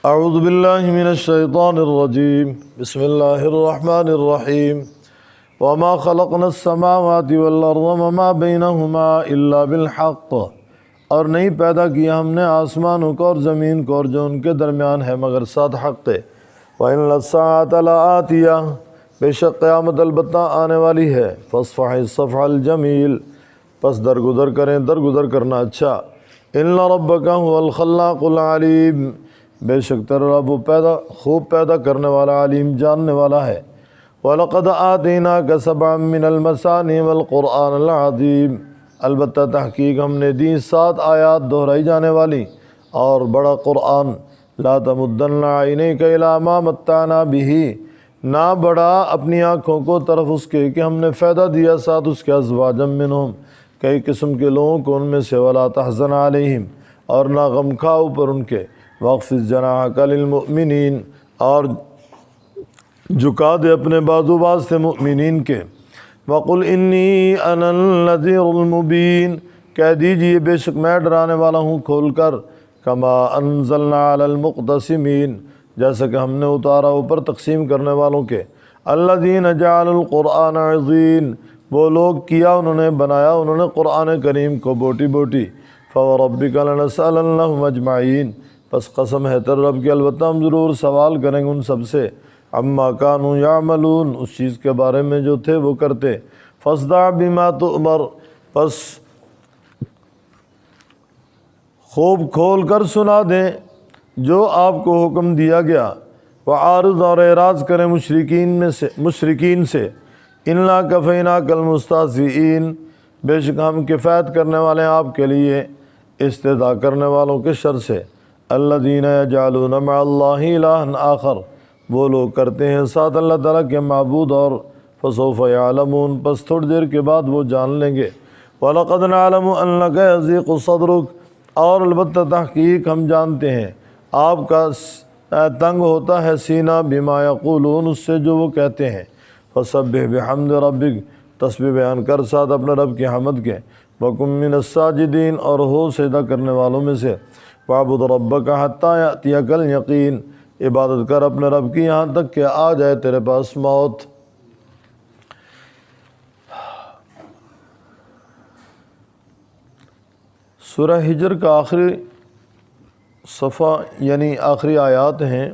اعوذ باللہ من الشیطان الرجیم بسم اللہ الرحمن الرحیم وما خلقنا السماوات والارض وما بینہما الا بالحق، اور نہیں پیدا کیا ہم نے آسمانوں کو اور زمین کو اور جو ان کے درمیان ہے مگر ساتھ حق ہے۔ وَإِنَّ السَّاعَةَ لَآتِيَةٌ، بے شک قیامت البتہ آنے والی ہے۔ فَاصْفَحِ الصَّفْحَ الْجَمِيلَ، پس درگزر کریں درگزر کرنا اچھا۔ إِنَّ رَبَّكَ هُوَ الْخَلَّاقُ الْعَلِيمُ، بے شک تیرا رب وہ خوب پیدا کرنے والا علیم جاننے والا ہے۔ وَلَقَدْ آتَيْنَاكَ سَبْعًا مِّنَ الْمَثَانِي وَالْقُرْآنَ الْعَظِيمَ، البتہ تحقیق ہم نے دی 7 آیات دہرائی جانے والی اور بڑا قرآن۔ لا تمدن عینیک الی ما متعنا بہ، نہ بڑھا اپنی آنکھوں کو طرف اس کے کہ ہم نے فائدہ دیا ساتھ اس کے ازواجا منہم، کئی قسم کے لوگوں کو ان میں سے، ولا تحزن علیہم، اور نہ غم کھاؤ پر ان کے، واخفض جناحک للمؤمنین، اور جھکا دے اپنے بازو باز سے مؤمنین کے۔ وقل انی انا النذیر المبین، کہہ دیجئے بے شک میں ڈرانے والا ہوں کھول کر۔ کما انزلنا علی المقتسمین، جیسا کہ ہم نے اتارا اوپر تقسیم کرنے والوں کے۔ الذین جعلوا القرآن عضین، وہ لوگ کیا انہوں نے بنایا انہوں نے قرآن کریم کو بوٹی بوٹی۔ فوربک لنسألنہم اجمعین، پس قسم ہے تیرے رب کی البتہ ہم ضرور سوال کریں گے ان سب سے۔ عما کانوا یعملون، اس چیز کے بارے میں جو تھے وہ کرتے۔ فاصدع بما تؤمر، پس خوب کھول کر سنا دیں جو آپ کو حکم دیا گیا۔ وعارض، اور اعراض کریں مشرکین سے۔ انا کفیناک المستہزئین، بے شک ہم کفایت کرنے والے ہیں آپ کے لیے استہزاء کرنے والوں کے شر سے۔ الذین یجعلون مع اللہ الہا آخر، وہ لوگ کرتے ہیں ساتھ اللہ تعالیٰ کے معبود اور۔ فسوف یعلمون، پس تھوڑی دیر کے بعد وہ جان لیں گے۔ وَلَقَدْ نَعْلَمُ أَنَّكَ يَضِيقُ صَدْرُكَ، اور البتہ تحقیق ہم جانتے ہیں آپ کا تنگ ہوتا ہے سینہ، بما یقولون، اس سے جو وہ کہتے ہیں۔ فسبح بحمد ربک، تسبیح بیان کر ساتھ اپنے رب کی حمد کے۔ وَكُن مِّنَ الساجدین، اور ہو سجدہ کرنے والوں میں سے۔ وَاعْبُدْ رَبَّكَ حَتَّى يَأْتِيَكَ الْيَقِينُ، عبادت کر اپنے رب کی یہاں تک کہ آ جائے تیرے پاس موت۔ سورہ ہجر کا آخری صفحہ یعنی آخری آیات ہیں۔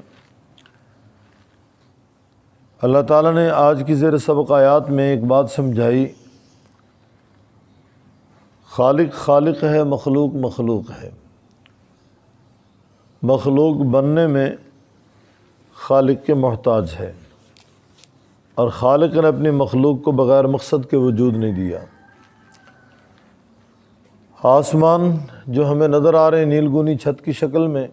اللہ تعالیٰ نے آج کی زیر سبق آیات میں ایک بات سمجھائی، خالق خالق ہے، مخلوق مخلوق ہے۔ مخلوق بننے میں خالق کے محتاج ہے، اور خالق نے اپنی مخلوق کو بغیر مقصد کے وجود نہیں دیا۔ آسمان جو ہمیں نظر آ رہے ہیں نیلگونی چھت کی شکل میں،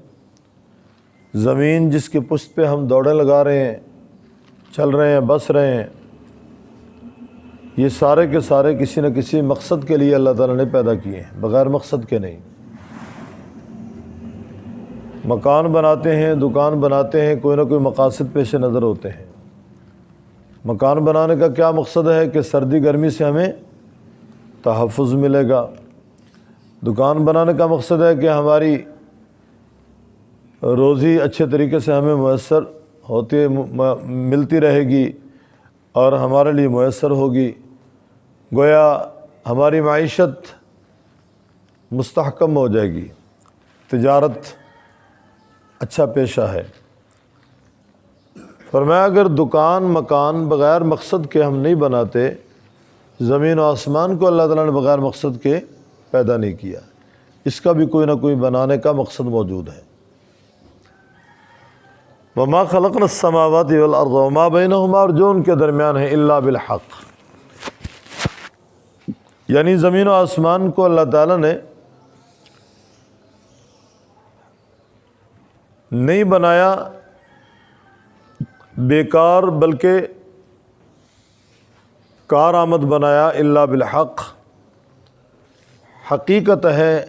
زمین جس کی پشت پہ ہم دوڑیں لگا رہے ہیں، چل رہے ہیں، بس رہے ہیں، یہ سارے کے سارے کسی نہ کسی مقصد کے لیے اللہ تعالیٰ نے پیدا کیے ہیں، بغیر مقصد کے نہیں۔ مکان بناتے ہیں، دکان بناتے ہیں، کوئی نہ کوئی مقاصد پیش نظر ہوتے ہیں۔ مکان بنانے کا کیا مقصد ہے کہ سردی گرمی سے ہمیں تحفظ ملے گا۔ دکان بنانے کا مقصد ہے کہ ہماری روزی اچھے طریقے سے ہمیں میسر ہوتی ملتی رہے گی اور ہمارے لیے میسر ہوگی، گویا ہماری معیشت مستحکم ہو جائے گی۔ تجارت اچھا پیشہ ہے۔ فرمایا اگر دکان مکان بغیر مقصد کے ہم نہیں بناتے، زمین و آسمان کو اللہ تعالیٰ نے بغیر مقصد کے پیدا نہیں کیا، اس کا بھی کوئی نہ کوئی بنانے کا مقصد موجود ہے۔ وَمَا خَلَقْنَا السَّمَاوَاتِ وَالْأَرْضَ وَمَا بَيْنَهُمَا، اور جو ان کے درمیان ہے، إِلَّا بِالْحَقِّ، یعنی زمین و آسمان کو اللہ تعالیٰ نے نہیں بنایا بیکار بلکہ کارآمد بنایا۔ إِلَّا بِالْحَقِّ، حقیقت ہے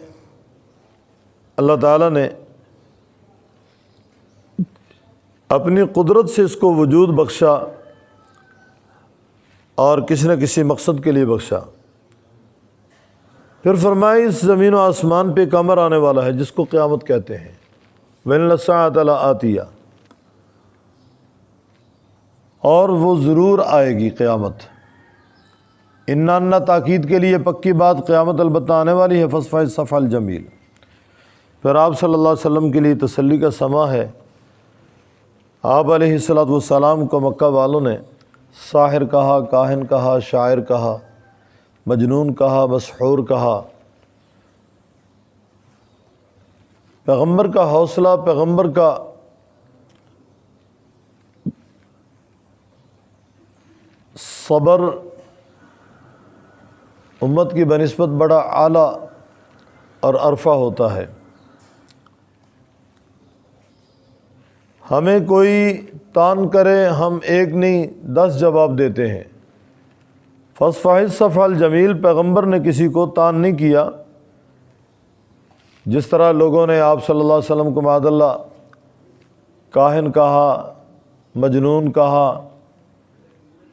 اللہ تعالیٰ نے اپنی قدرت سے اس کو وجود بخشا اور کسی نہ کسی مقصد کے لیے بخشا۔ پھر فرمایا اس زمین و آسمان پہ ایک امر آنے والا ہے جس کو قیامت کہتے ہیں۔ وَإِنَّ السَّاعَةَ لَآتِيَةٌ، اور وہ ضرور آئے گی قیامت۔ اِنَّ تاکید کے لیے پکی بات، قیامت البتہ آنے والی ہے۔ فَاصْفَحِ الصَّفْحَ الْجَمِيلَ، پھر آپ صلی اللہ علیہ وسلم کے لیے تسلی کا سما ہے۔ آپ علیہ السلام کو مکہ والوں نے ساحر کہا، کاہن کہا، شاعر کہا، مجنون کہا، مسحور کہا۔ پیغمبر کا حوصلہ، پیغمبر کا صبر امت کی بنسبت بڑا اعلیٰ اور عرفہ ہوتا ہے۔ ہمیں کوئی تان کرے، ہم ایک نہیں 10 جواب دیتے ہیں۔ فَاصْفَحِ الصَّفْحَ الْجَمِيلَ، پیغمبر نے کسی کو تان نہیں کیا، جس طرح لوگوں نے آپ صلی اللہ علیہ وسلم کو معاذ اللہ کاہن کہا، مجنون کہا۔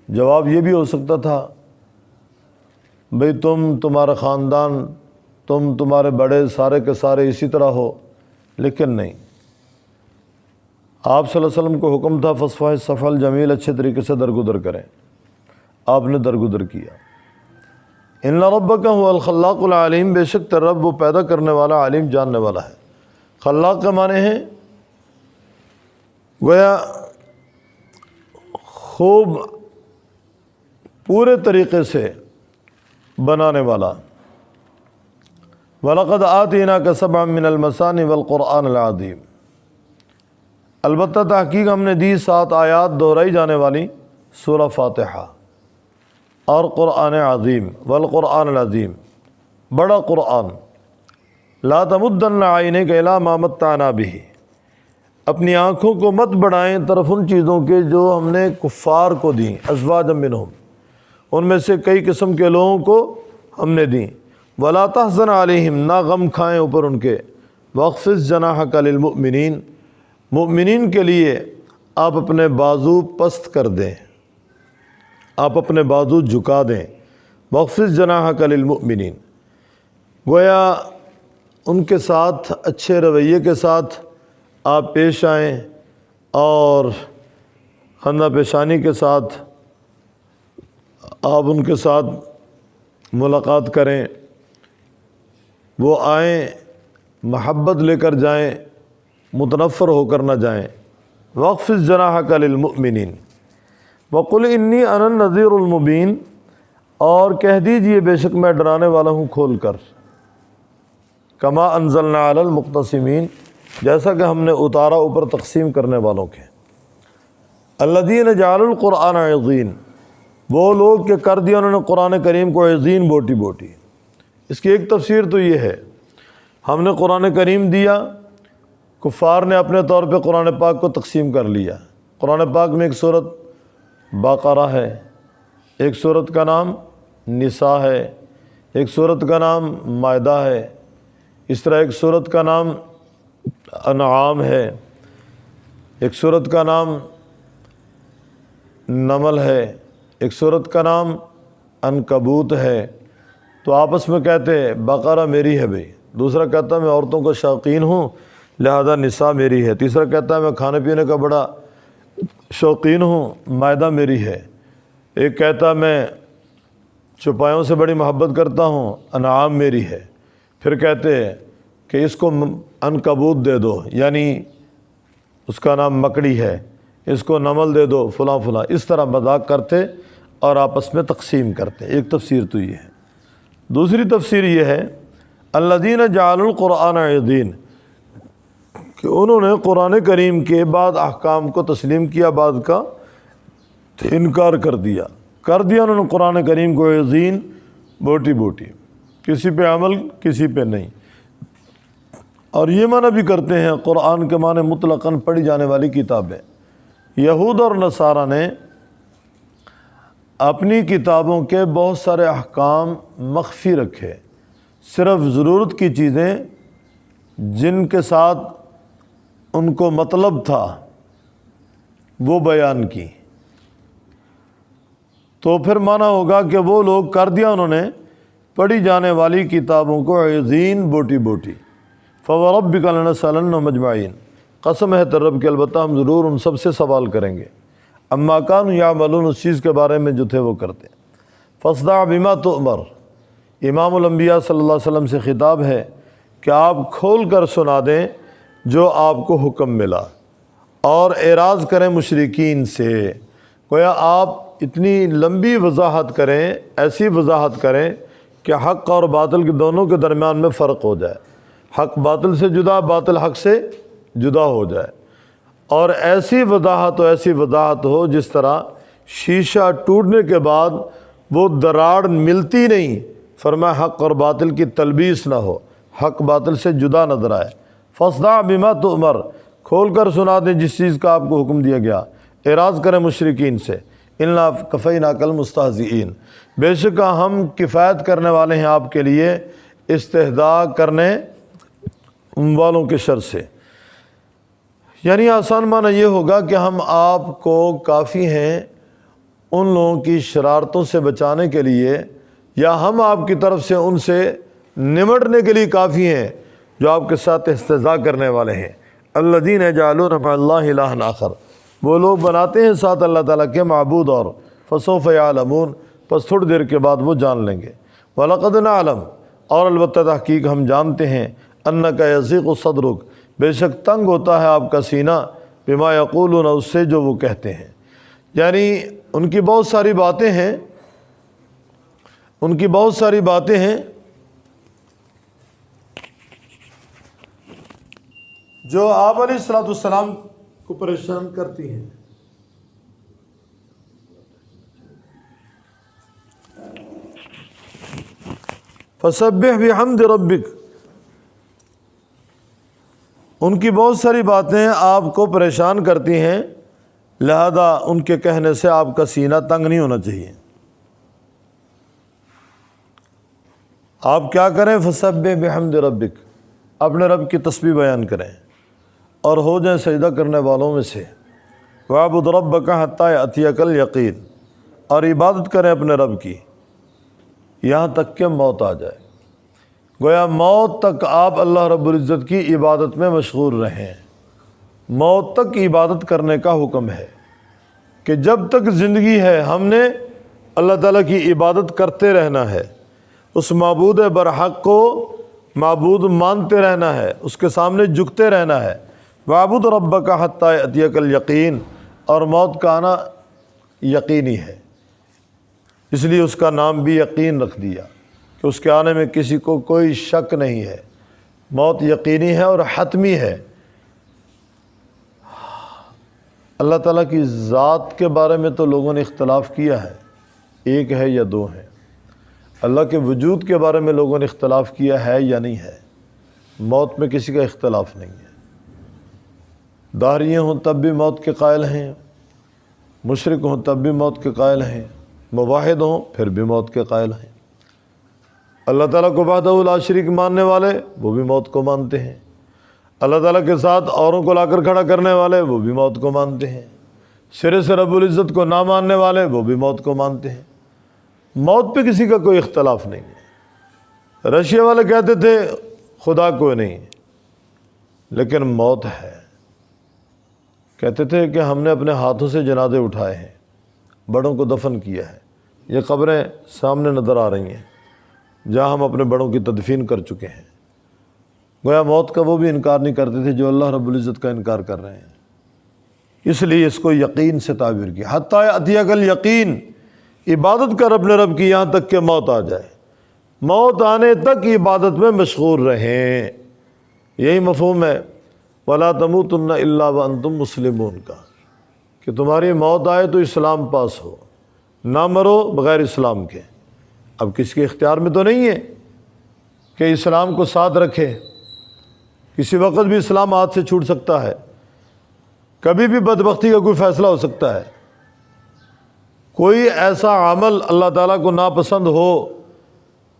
جواب یہ بھی ہو سکتا تھا، بھئی تمہارا خاندان، تمہارے بڑے سارے کے سارے اسی طرح ہو، لیکن نہیں۔ آپ صلی اللہ علیہ وسلم کو حکم تھا فَاصْفَحِ الصَّفْحَ الْجَمِيلَ، اچھے طریقے سے درگزر کریں۔ آپ نے درگزر کیا۔ اِنَّ رَبَّكَ هُوَ الْخَلَّاقُ الْعَلِيمُ، بے شک تیرا رب وہ پیدا کرنے والا، عالم جاننے والا ہے۔ خلاق کے معنی ہیں گویا خوب پورے طریقے سے بنانے والا۔ وَلَقَدْ آتَيْنَاكَ سَبْعًا مِّنَ الْمَثَانِي وَالْقُرْآنِ الْعَظِيمِ، البتہ تحقیق ہم نے دی 7 آیات دہرائی جانے والی سورہ فاتحہ اور قرآن عظیم، والقرآن العظیم، بڑا قرآن۔ لا تمدن عینیک الی ما متعنا بہ، اپنی آنکھوں کو مت بڑھائیں طرف ان چیزوں کے جو ہم نے کفار کو دیں، ازواجا منہم، ان میں سے کئی قسم کے لوگوں کو ہم نے دیں۔ ولا تحزن علیہم، نہ غم کھائیں اوپر ان کے۔ واخفض جناحک للمؤمنین، مؤمنین کے لیے آپ اپنے بازو پست کر دیں، آپ اپنے بازو جھکا دیں۔ واخفض جناحک للمؤمنین، گویا ان کے ساتھ اچھے رویے کے ساتھ آپ پیش آئیں اور خندہ پیشانی کے ساتھ آپ ان کے ساتھ ملاقات کریں، وہ آئیں محبت لے کر جائیں، متنفر ہو کر نہ جائیں۔ واخفض جناحک للمؤمنین وقل انی انا النذیر المبین، اور کہہ دیجئے بے شک میں ڈرانے والا ہوں کھول کر۔ کما انزلنا علی المقتسمین، جیسا کہ ہم نے اتارا اوپر تقسیم کرنے والوں کے۔ الذین جعلوا القرآن عضین، وہ لوگ کہ کر دیا انہوں نے قرآن کریم کو عضین، بوٹی بوٹی۔ اس کی ایک تفسیر تو یہ ہے، ہم نے قرآن کریم دیا، کفار نے اپنے طور پہ قرآن پاک کو تقسیم کر لیا۔ قرآن پاک میں ایک صورت بقرہ ہے، ایک صورت کا نام نساء ہے، ایک صورت کا نام مائدہ ہے، اس طرح ایک صورت کا نام انعام ہے، ایک صورت کا نام نمل ہے، ایک صورت کا نام عنکبوت ہے۔ تو آپس میں کہتے ہیں بقرہ میری ہے بھئی، دوسرا کہتا ہے میں عورتوں کا شوقین ہوں لہذا نساء میری ہے، تیسرا کہتا ہے میں کھانے پینے کا بڑا شوقین ہوں مائدہ میری ہے، ایک کہتا ہے میں چوپایوں سے بڑی محبت کرتا ہوں انعام میری ہے، پھر کہتے ہیں کہ اس کو عنکبوت دے دو یعنی اس کا نام مکڑی ہے، اس کو نمل دے دو فلاں فلاں، اس طرح مذاق کرتے اور آپس میں تقسیم کرتے۔ ایک تفسیر تو یہ ہے۔ دوسری تفسیر یہ ہے الذین جعلوا القرآن عضین، کہ انہوں نے قرآن کریم کے بعد احکام کو تسلیم کیا، بعد کا انکار کر دیا انہوں نے قرآن کریم کو عضین، بوٹی بوٹی، کسی پہ عمل کسی پہ نہیں۔ اور یہ معنی بھی کرتے ہیں قرآن کے معنی مطلقاً پڑھی جانے والی کتابیں۔ یہود اور نصارہ نے اپنی کتابوں کے بہت سارے احکام مخفی رکھے، صرف ضرورت کی چیزیں جن کے ساتھ ان کو مطلب تھا وہ بیان کی۔ تو پھر مانا ہوگا کہ وہ لوگ کر دیا انہوں نے پڑھی جانے والی کتابوں کو عضین، بوٹی بوٹی۔ فَوَرَبِّكَ لَنَسْأَلَنَّهُمْ أَجْمَعِينَ، قسم ہے تیرے رب کی البتہ ہم ضرور ان سب سے سوال کریں گے، اما کانوا یعملون، اس چیز کے بارے میں جو تھے وہ کرتے۔ فاصدع بما تؤمر، امام الانبیاء صلی اللہ علیہ وسلم سے خطاب ہے کہ آپ کھول کر سنا دیں جو آپ کو حکم ملا، اور اعراض کریں مشرکین سے۔ گویا آپ اتنی لمبی وضاحت کریں، ایسی وضاحت کریں کہ حق اور باطل کے دونوں کے درمیان میں فرق ہو جائے، حق باطل سے جدا، باطل حق سے جدا ہو جائے، اور ایسی وضاحت ہو جس طرح شیشہ ٹوٹنے کے بعد وہ دراڑ ملتی نہیں، فرمایا حق اور باطل کی تلبیس نہ ہو، حق باطل سے جدا نظر آئے۔ فاصدع بما تؤمر، کھول کر سنا دیں جس چیز کا آپ کو حکم دیا گیا، اعراض کریں مشرکین سے۔ انا کفیناک المستہزئین، بے شک ہم کفایت کرنے والے ہیں آپ کے لیے استہزاء کرنے والوں کے شر سے۔ یعنی آسان معنی یہ ہوگا کہ ہم آپ کو کافی ہیں ان لوگوں کی شرارتوں سے بچانے کے لیے، یا ہم آپ کی طرف سے ان سے نمٹنے کے لیے کافی ہیں جو آپ کے ساتھ استہزاء کرنے والے ہیں۔ الذین یجعلون مع اللہ الہا آخر، وہ لوگ بناتے ہیں ساتھ اللہ تعالیٰ کے معبود اور، فسوف یعلمون، پس تھوڑی دیر کے بعد وہ جان لیں گے۔ وَلَقَدْ نَعْلَمُ، اور البتہ تحقیق ہم جانتے ہیں، اَنَّكَ يَضِيقُ صَدْرُكَ، بے شک تنگ ہوتا ہے آپ کا سینہ، بما یقولون، اس سے جو وہ کہتے ہیں۔ یعنی ان کی بہت ساری باتیں ہیں، جو آپ علیہ السلام کو پریشان کرتی ہیں۔ فسبح بحمد ربک، ان کی بہت ساری باتیں آپ کو پریشان کرتی ہیں، لہذا ان کے کہنے سے آپ کا سینہ تنگ نہیں ہونا چاہیے۔ آپ کیا کریں؟ فسبح بحمد ربک، اپنے رب کی تسبیح بیان کریں اور ہو جائیں سجدہ کرنے والوں میں سے۔ وَاعْبُدْ رَبَّكَ حَتَّىٰ يَأْتِيَكَ الْيَقِينُ، اور عبادت کریں اپنے رب کی یہاں تک کہ موت آ جائے۔ گویا موت تک آپ اللہ رب العزت کی عبادت میں مشغول رہیں، موت تک عبادت کرنے کا حکم ہے کہ جب تک زندگی ہے ہم نے اللہ تعالیٰ کی عبادت کرتے رہنا ہے، اس معبود برحق کو معبود مانتے رہنا ہے، اس کے سامنے جھکتے رہنا ہے۔ وَاعْبُدْ رَبَّكَ حَتَّىٰ يَأْتِيَكَ الْيَقِينُ، اور موت کا آنا یقینی ہے، اس لیے اس کا نام بھی یقین رکھ دیا کہ اس کے آنے میں کسی کو کوئی شک نہیں ہے، موت یقینی ہے اور حتمی ہے۔ اللہ تعالیٰ کی ذات کے بارے میں تو لوگوں نے اختلاف کیا ہے، ایک ہے یا دو ہیں۔ اللہ کے وجود کے بارے میں لوگوں نے اختلاف کیا ہے یا نہیں ہے، موت میں کسی کا اختلاف نہیں ہے۔ داہریے ہوں تب بھی موت کے قائل ہیں، مشرک ہوں تب بھی موت کے قائل ہیں، موحد ہوں پھر بھی موت کے قائل ہیں۔ اللہ تعالیٰ کو وحدہ لا شریک ماننے والے وہ بھی موت کو مانتے ہیں، اللہ تعالیٰ کے ساتھ اوروں کو لا کر کھڑا کرنے والے وہ بھی موت کو مانتے ہیں، سرے سے رب العزت کو نہ ماننے والے وہ بھی موت کو مانتے ہیں۔ موت پہ کسی کا کوئی اختلاف نہیں ہے۔ رشیا والے کہتے تھے خدا کوئی نہیں، لیکن موت ہے۔ کہتے تھے کہ ہم نے اپنے ہاتھوں سے جنازے اٹھائے ہیں، بڑوں کو دفن کیا ہے، یہ قبریں سامنے نظر آ رہی ہیں جہاں ہم اپنے بڑوں کی تدفین کر چکے ہیں۔ گویا موت کا وہ بھی انکار نہیں کرتے تھے جو اللہ رب العزت کا انکار کر رہے ہیں، اس لیے اس کو یقین سے تعبیر کیا۔ حتیٰ یأتیک الیقین، عبادت کر اپنے رب کی یہاں تک کہ موت آ جائے، موت آنے تک عبادت میں مشغول رہیں، یہی مفہوم ہے وَلَا تَمُوتُنَّ إِلَّا وَأَنْتُمْ مُسْلِمُونَ کا، کہ تمہاری موت آئے تو اسلام پاس ہو، نہ مرو بغیر اسلام کے۔ اب کسی کے اختیار میں تو نہیں ہے کہ اسلام کو ساتھ رکھے، کسی وقت بھی اسلام ہاتھ سے چھوٹ سکتا ہے، کبھی بھی بدبختی کا کوئی فیصلہ ہو سکتا ہے، کوئی ایسا عمل اللہ تعالیٰ کو ناپسند ہو،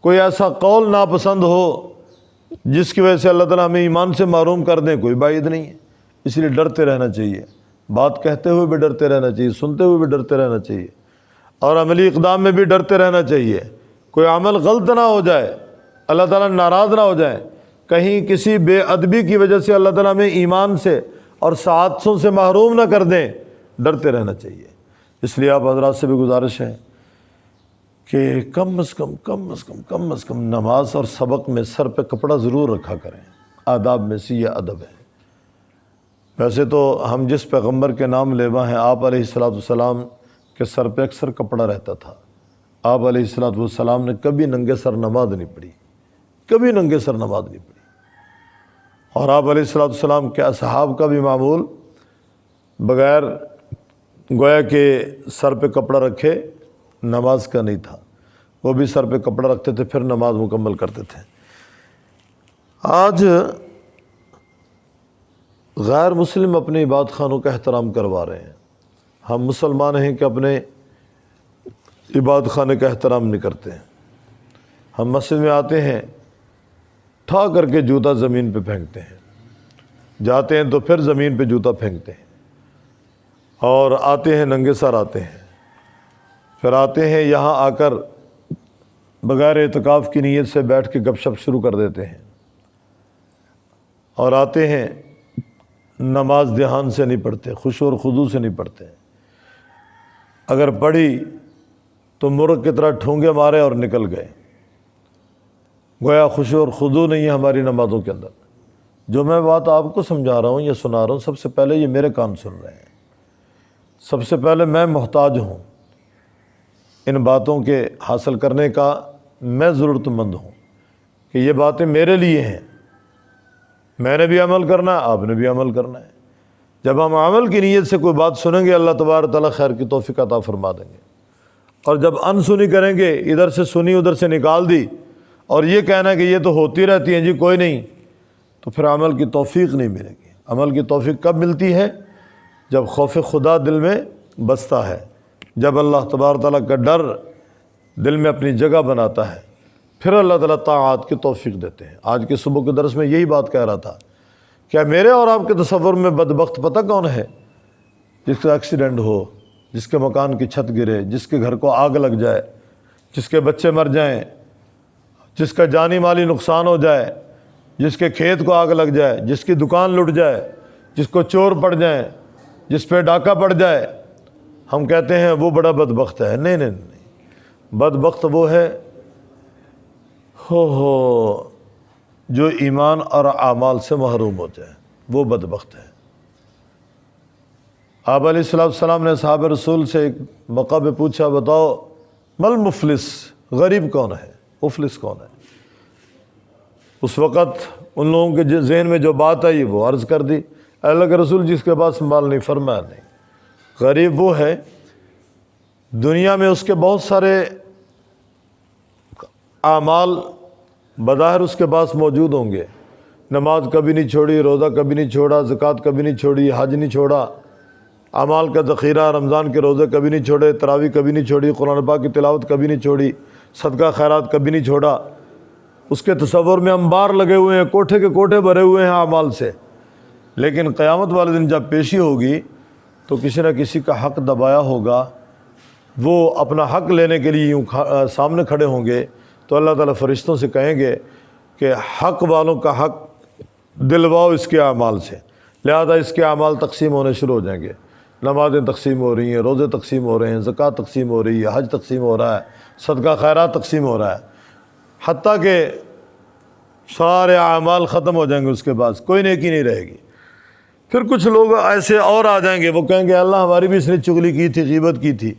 کوئی ایسا قول ناپسند ہو جس کی وجہ سے اللہ تعالیٰ ہمیں ایمان سے محروم کر دیں، کوئی بعید نہیں ہے۔ اس لیے ڈرتے رہنا چاہیے، بات کہتے ہوئے بھی ڈرتے رہنا چاہیے، سنتے ہوئے بھی ڈرتے رہنا چاہیے، اور عملی اقدام میں بھی ڈرتے رہنا چاہیے۔ کوئی عمل غلط نہ ہو جائے، اللہ تعالیٰ ناراض نہ ہو جائے، کہیں کسی بے ادبی کی وجہ سے اللہ تعالیٰ ہمیں ایمان سے اور سعادتوں سے محروم نہ کر دیں، ڈرتے رہنا چاہیے۔ اس لیے آپ حضرات سے بھی گزارش ہے کہ کم از کم نماز اور سبق میں سر پہ کپڑا ضرور رکھا کریں، آداب میں سے یہ ادب ہے۔ ویسے تو ہم جس پیغمبر کے نام لیوا ہیں، آپ علیہ السلام کے سر پہ اکثر کپڑا رہتا تھا۔ آپ علیہ السلام نے کبھی ننگے سر نماز نہیں پڑھی، کبھی ننگے سر نماز نہیں پڑھی۔ اور آپ علیہ السلام کے اصحاب کا بھی معمول بغیر گویا کہ سر پہ کپڑا رکھے نماز کا نہیں تھا، وہ بھی سر پہ کپڑا رکھتے تھے پھر نماز مکمل کرتے تھے۔ آج غیر مسلم اپنے عبادت خانوں کا احترام کروا رہے ہیں، ہم مسلمان ہیں کہ اپنے عبادت خانے کا احترام نہیں کرتے ہیں۔ ہم مسجد میں آتے ہیں، ٹھا کر کے جوتا زمین پہ پھینکتے ہیں، جاتے ہیں تو پھر زمین پہ جوتا پھینکتے ہیں، اور آتے ہیں ننگے سر آتے ہیں، پھر آتے ہیں یہاں آ کر بغیر اعتکاف کی نیت سے بیٹھ کے گپ شپ شروع کر دیتے ہیں، اور آتے ہیں نماز دھیان سے نہیں پڑھتے، خشوع اور خضوع سے نہیں پڑھتے، اگر پڑھی تو مرغ کی طرح ٹھونگے مارے اور نکل گئے، گویا خشوع اور خضوع نہیں ہے ہماری نمازوں کے اندر۔ جو میں بات آپ کو سمجھا رہا ہوں یا سنا رہا ہوں، سب سے پہلے یہ میرے کان سن رہے ہیں، سب سے پہلے میں محتاج ہوں، ان باتوں کے حاصل کرنے کا میں ضرورت مند ہوں کہ یہ باتیں میرے لیے ہیں، میں نے بھی عمل کرنا ہے، آپ نے بھی عمل کرنا ہے۔ جب ہم عمل کی نیت سے کوئی بات سنیں گے، اللہ تبارک تعالیٰ خیر کی توفیق عطا فرما دیں گے، اور جب انسنی کریں گے، ادھر سے سنی ادھر سے نکال دی، اور یہ کہنا کہ یہ تو ہوتی رہتی ہیں جی کوئی نہیں، تو پھر عمل کی توفیق نہیں ملے گی۔ عمل کی توفیق کب ملتی ہے؟ جب خوف خدا دل میں بستا ہے، جب اللہ تبارک تعالیٰ کا ڈر دل میں اپنی جگہ بناتا ہے، پھر اللہ تعالیٰ طاعات کی توفیق دیتے ہیں۔ آج کے صبح کے درس میں یہی بات کہہ رہا تھا، کیا میرے اور آپ کے تصور میں بدبخت پتہ کون ہے؟ جس کا ایکسیڈنٹ ہو، جس کے مکان کی چھت گرے، جس کے گھر کو آگ لگ جائے، جس کے بچے مر جائیں، جس کا جانی مالی نقصان ہو جائے، جس کے کھیت کو آگ لگ جائے، جس کی دکان لٹ جائے، جس کو چور پڑ جائیں، جس پہ ڈاکہ پڑ جائے، ہم کہتے ہیں وہ بڑا بدبخت ہے۔ نہیں نہیں نہیں، بدبخت وہ ہے جو ایمان اور اعمال سے محروم ہو جائے، وہ بدبخت ہے۔ آپ علیہ السلام نے اصحاب رسول سے ایک موقع پہ پوچھا، بتاؤ مل مفلس، غریب کون ہے، مفلس کون ہے؟ اس وقت ان لوگوں کے ذہن میں جو بات آئی وہ عرض کر دی، اللہ کے رسول جس کے پاس مال نہیں، فرمایا نہیں، غریب وہ ہے دنیا میں اس کے بہت سارے اعمال بظاہر اس کے پاس موجود ہوں گے، نماز کبھی نہیں چھوڑی، روزہ کبھی نہیں چھوڑا، زکوٰۃ کبھی نہیں چھوڑی، حج نہیں چھوڑا، اعمال کا ذخیرہ، رمضان کے روزے کبھی نہیں چھوڑے، تراویح کبھی نہیں چھوڑی، قرآن پاک کی تلاوت کبھی نہیں چھوڑی، صدقہ خیرات کبھی نہیں چھوڑا۔ اس کے تصور میں انبار لگے ہوئے ہیں، کوٹھے کے کوٹھے بھرے ہوئے ہیں اعمال سے، لیکن قیامت والے دن جب پیشی ہوگی تو کسی نہ کسی کا حق دبایا ہوگا، وہ اپنا حق لینے کے لیے یوں سامنے کھڑے ہوں گے، تو اللہ تعالیٰ فرشتوں سے کہیں گے کہ حق والوں کا حق دلواؤ اس کے اعمال سے، لہذا اس کے اعمال تقسیم ہونے شروع ہو جائیں گے، نمازیں تقسیم ہو رہی ہیں، روزے تقسیم ہو رہے ہیں، زکوٰۃ تقسیم ہو رہی ہے، حج تقسیم ہو رہا ہے، صدقہ خیرات تقسیم ہو رہا ہے، حتیٰ کہ سارے اعمال ختم ہو جائیں گے، اس کے پاس کوئی نیکی نہیں رہے گی۔ پھر کچھ لوگ ایسے اور آ جائیں گے، وہ کہیں گے اللہ ہماری بھی اس نے چغلی کی تھی، غیبت کی تھی،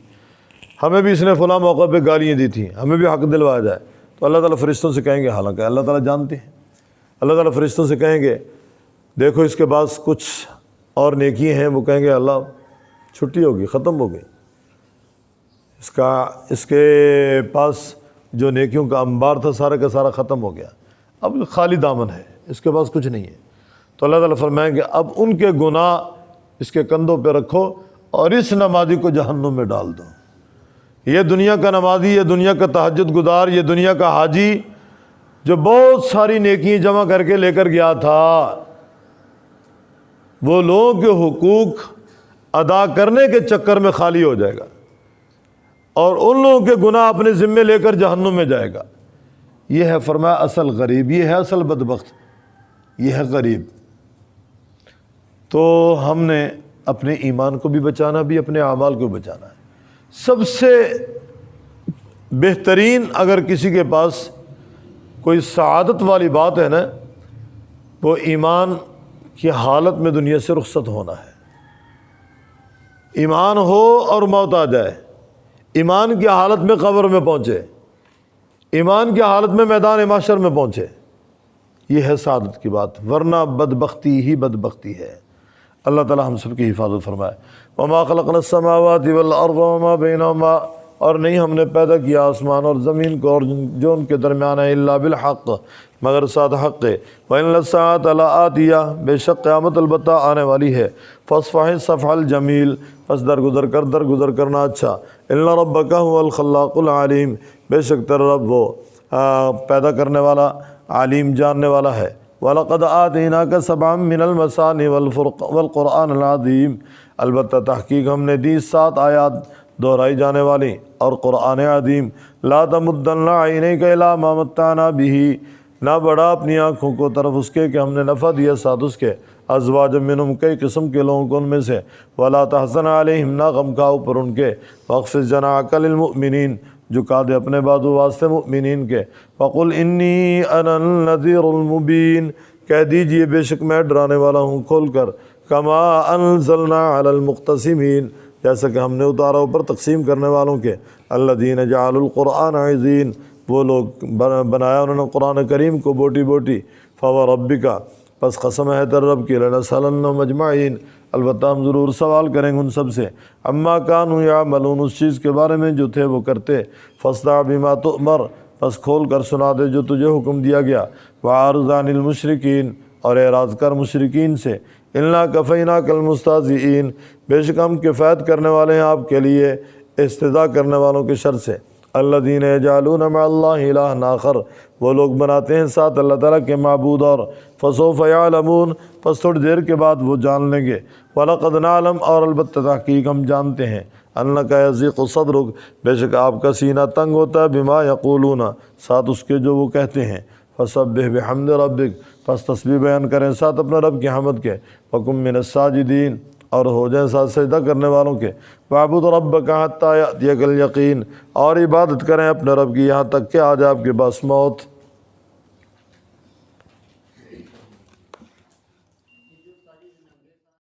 ہمیں بھی اس نے فلاں موقع پہ گالیاں دی تھیں، ہمیں بھی حق دلوایا جائے، تو اللہ تعالیٰ فرشتوں سے کہیں گے، حالانکہ اللہ تعالیٰ جانتے ہیں، اللہ تعالیٰ فرشتوں سے کہیں گے دیکھو اس کے پاس کچھ اور نیکی ہیں، وہ کہیں گے اللہ چھٹی ہوگی، ختم ہو گئی، اس کے پاس جو نیکیوں کا انبار تھا سارا کا سارا ختم ہو گیا، اب خالی دامن ہے، اس کے پاس کچھ نہیں ہے۔ تو اللہ تعالیٰ فرمائیں گے اب ان کے گناہ اس کے کندھوں پہ رکھو اور اس نمازی کو جہنم میں ڈال دو۔ یہ دنیا کا نمازی، یہ دنیا کا تہجد گزار، یہ دنیا کا حاجی جو بہت ساری نیکیاں جمع کر کے لے کر گیا تھا، وہ لوگوں کے حقوق ادا کرنے کے چکر میں خالی ہو جائے گا اور ان لوگوں کے گناہ اپنے ذمے لے کر جہنم میں جائے گا۔ یہ ہے فرمایا اصل غریب، یہ ہے اصل بدبخت، یہ ہے غریب۔ تو ہم نے اپنے ایمان کو بھی بچانا بھی، اپنے اعمال کو بھی بچانا ہے۔ سب سے بہترین اگر کسی کے پاس کوئی سعادت والی بات ہے نا، وہ ایمان کی حالت میں دنیا سے رخصت ہونا ہے۔ ایمان ہو اور موت آ جائے، ایمان کی حالت میں قبر میں پہنچے، ایمان کی حالت میں میدان محشر میں پہنچے، یہ ہے سعادت کی بات، ورنہ بدبختی ہی بدبختی ہے۔ اللہ تعالی ہم سب کی حفاظت فرمائے۔ وما خلقنا السماوات والارض وما بینہما، اور نہیں ہم نے پیدا کیا آسمان اور زمین کو اور جو ان کے درمیان ہے، الا بالحق، مگر ساتھ حق ہے۔ وَإِنَّ السَّاعَةَ لَآتِيَةٌ، بے شک قیامت البتہ آنے والی ہے۔ فَاصْفَحِ الصَّفْحَ الْجَمِيلَ، پس درگزر کرنا اچھا۔ إِنَّ رَبَّكَ هُوَ الْخَلَّاقُ الْعَلِيمُ، بے شک تیرا رب وہ پیدا کرنے والا، علیم جاننے والا ہے۔ وَلَقَدْ آتَيْنَاكَ سَبْعًا مِّنَ الْمَثَانِي وَالْقُرْآنِ الْعَظِيمِ، البتہ تحقیق ہم نے دی 7 آیات دہرائی جانے والی اور قرآن عظیم۔ لا تمدن عینیک الی ما متعنا بہ، نہ بڑھا اپنی آنکھوں کو طرف اس کے کہ ہم نے نفع دیا ساتھ اس کے، ازواج منہم، کئی قسم کے لوگوں کو ان میں سے، ولا تحزن علیہم، نہ غم کھاؤ پر ان کے، واخفض جناحک للمؤمنین، جھکا دے اپنے بازو واسطے مؤمنین کے، وقل انی انا النذیر المبین، کہہ دیجئے بے شک میں ڈرانے والا ہوں کھول کر، کما انزلنا علی المقتسمین، جیسا کہ ہم نے اتارا اوپر تقسیم کرنے والوں کے، الذین جعلوا القرآن عضین، وہ لوگ بنایا انہوں نے قرآن کریم کو بوٹی بوٹی۔ فوربک، پس قسم ہے تیرے رب کی، لنسألنہم اجمعین، البتہ ہم ضرور سوال کریں گے ان سب سے، اما کانوا یعملون، اس چیز کے بارے میں جو تھے وہ کرتے، فاصدع بما تؤمر، پس کھول کر سنا دے جو تجھے حکم دیا گیا، وأعرض عن المشرکین، اور اعراض کر مشرکین سے، انا کفیناک المستہزئین، بے شک ہم کفایت کرنے والے ہیں آپ کے لیے استہزاء کرنے والوں کے شر سے۔ الذین یجعلون مع اللہ الہا آخر، وہ لوگ بناتے ہیں ساتھ اللہ تعالیٰ کے معبود اور، فسوف یعلمون، پس تھوڑی دیر کے بعد وہ جان لیں گے، وَلَقَدْ نَعْلَمُ، اور البتہ تحقیق ہم جانتے ہیں، اَنَّکَ یضیق صدرک، بے شک آپ کا سینہ تنگ ہوتا ہے، بما یقولون، ساتھ اس کے جو وہ کہتے ہیں، فسبح بحمد ربک، پس تسبیح بیان کریں ساتھ اپنے رب کی حمد کے، وَکُن مِّنَ الساجدین، اور ہو جائیں ساتھ سجدہ کرنے والوں کے، وَاعْبُدْ رَبَّکَ حَتَّىٰ یَأْتِیَکَ الْیقین، اور عبادت کریں اپنے رب کی یہاں تک کہ آ جائے آپ کے پاس موت۔